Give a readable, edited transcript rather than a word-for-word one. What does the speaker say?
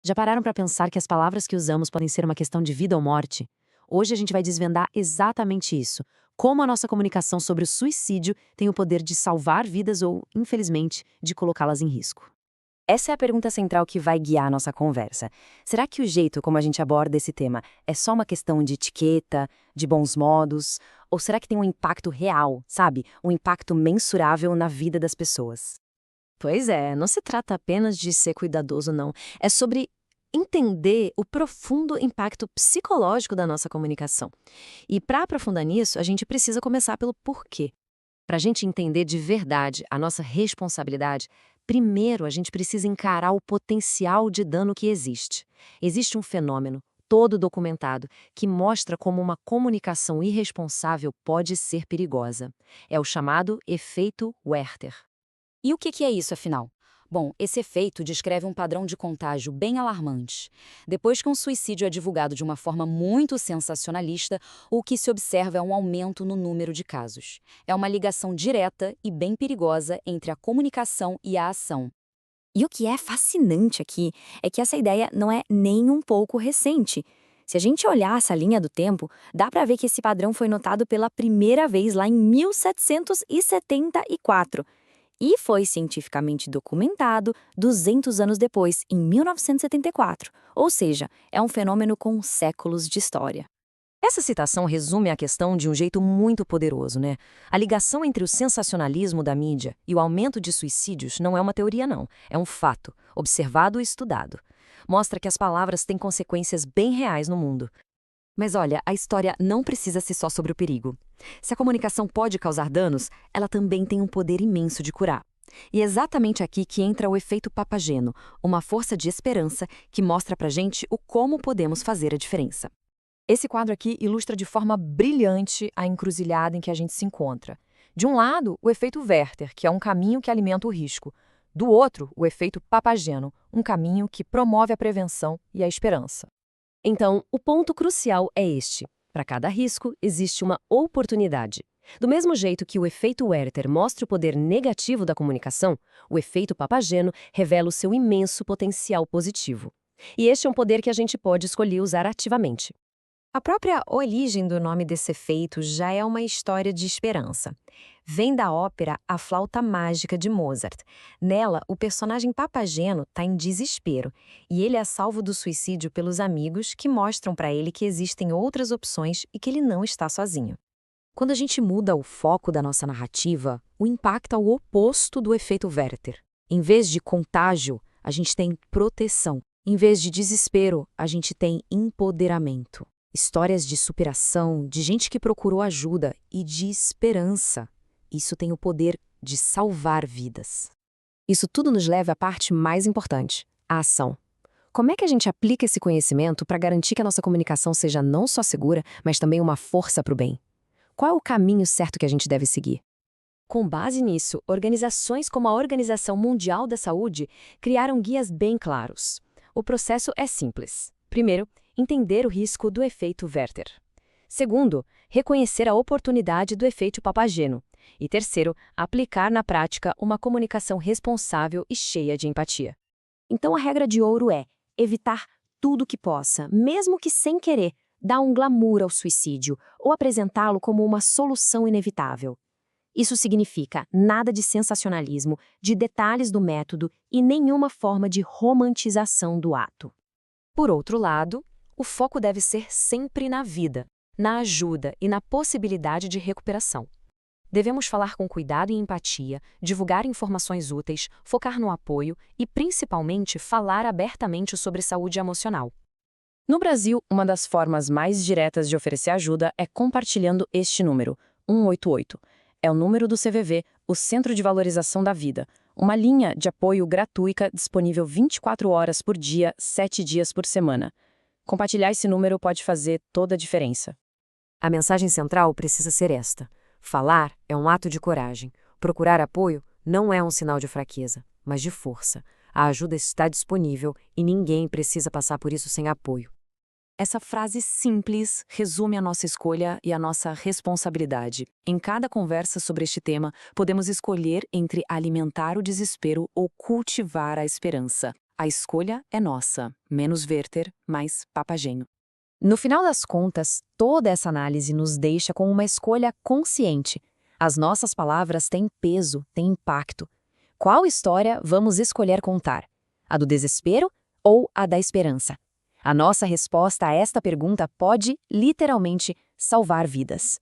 Já pararam para pensar que as palavras que usamos podem ser uma questão de vida ou morte? Hoje a gente vai desvendar exatamente isso. Como a nossa comunicação sobre o suicídio tem o poder de salvar vidas ou, infelizmente, de colocá-las em risco. Essa é a pergunta central que vai guiar a nossa conversa. Será que o jeito como a gente aborda esse tema é só uma questão de etiqueta, de bons modos? Ou será que tem um impacto real, sabe? Um impacto mensurável na vida das pessoas? Pois é, não se trata apenas de ser cuidadoso, não. É sobre entender o profundo impacto psicológico da nossa comunicação. E para aprofundar nisso, a gente precisa começar pelo porquê. Para a gente entender de verdade a nossa responsabilidade, primeiro a gente precisa encarar o potencial de dano que existe. Existe um fenômeno, todo documentado, que mostra como uma comunicação irresponsável pode ser perigosa. É o chamado efeito Werther. E o que é isso, afinal? Bom, esse efeito descreve um padrão de contágio bem alarmante. Depois que um suicídio é divulgado de uma forma muito sensacionalista, o que se observa é um aumento no número de casos. É uma ligação direta e bem perigosa entre a comunicação e a ação. E o que é fascinante aqui é que essa ideia não é nem um pouco recente. Se a gente olhar essa linha do tempo, dá para ver que esse padrão foi notado pela primeira vez lá em 1774 e foi cientificamente documentado 200 anos depois, em 1974. Ou seja, é um fenômeno com séculos de história. Essa citação resume a questão de um jeito muito poderoso, né? A ligação entre o sensacionalismo da mídia e o aumento de suicídios não é uma teoria, não. É um fato, observado e estudado. Mostra que as palavras têm consequências bem reais no mundo. Mas olha, a história não precisa ser só sobre o perigo. Se a comunicação pode causar danos, ela também tem um poder imenso de curar. E é exatamente aqui que entra o efeito Papageno, uma força de esperança que mostra pra gente o como podemos fazer a diferença. Esse quadro aqui ilustra de forma brilhante a encruzilhada em que a gente se encontra. De um lado, o efeito Werther, que é um caminho que alimenta o risco. Do outro, o efeito Papageno, um caminho que promove a prevenção e a esperança. Então, o ponto crucial é este. Para cada risco, existe uma oportunidade. Do mesmo jeito que o efeito Werther mostra o poder negativo da comunicação, o efeito Papageno revela o seu imenso potencial positivo. E este é um poder que a gente pode escolher usar ativamente. A própria origem do nome desse efeito já é uma história de esperança. Vem da ópera A Flauta Mágica de Mozart. Nela, o personagem Papageno está em desespero e ele é salvo do suicídio pelos amigos que mostram para ele que existem outras opções e que ele não está sozinho. Quando a gente muda o foco da nossa narrativa, o impacto é o oposto do efeito Werther. Em vez de contágio, a gente tem proteção. Em vez de desespero, a gente tem empoderamento. Histórias de superação, de gente que procurou ajuda e de esperança. Isso tem o poder de salvar vidas. Isso tudo nos leva à parte mais importante, a ação. Como é que a gente aplica esse conhecimento para garantir que a nossa comunicação seja não só segura, mas também uma força para o bem? Qual é o caminho certo que a gente deve seguir? Com base nisso, organizações como a Organização Mundial da Saúde criaram guias bem claros. O processo é simples. Primeiro, entender o risco do efeito Werther. Segundo, reconhecer a oportunidade do efeito Papageno. E terceiro, aplicar na prática uma comunicação responsável e cheia de empatia. Então a regra de ouro é evitar tudo que possa, mesmo que sem querer, dar um glamour ao suicídio ou apresentá-lo como uma solução inevitável. Isso significa nada de sensacionalismo, de detalhes do método e nenhuma forma de romantização do ato. Por outro lado, o foco deve ser sempre na vida, na ajuda e na possibilidade de recuperação. Devemos falar com cuidado e empatia, divulgar informações úteis, focar no apoio e, principalmente, falar abertamente sobre saúde emocional. No Brasil, uma das formas mais diretas de oferecer ajuda é compartilhando este número, 188. É o número do CVV, o Centro de Valorização da Vida, uma linha de apoio gratuita disponível 24 horas por dia, 7 dias por semana. Compartilhar esse número pode fazer toda a diferença. A mensagem central precisa ser esta. Falar é um ato de coragem. Procurar apoio não é um sinal de fraqueza, mas de força. A ajuda está disponível e ninguém precisa passar por isso sem apoio. Essa frase simples resume a nossa escolha e a nossa responsabilidade. Em cada conversa sobre este tema, podemos escolher entre alimentar o desespero ou cultivar a esperança. A escolha é nossa. Menos Werther, mais Papagenho. No final das contas, toda essa análise nos deixa com uma escolha consciente. As nossas palavras têm peso, têm impacto. Qual história vamos escolher contar? A do desespero ou a da esperança? A nossa resposta a esta pergunta pode, literalmente, salvar vidas.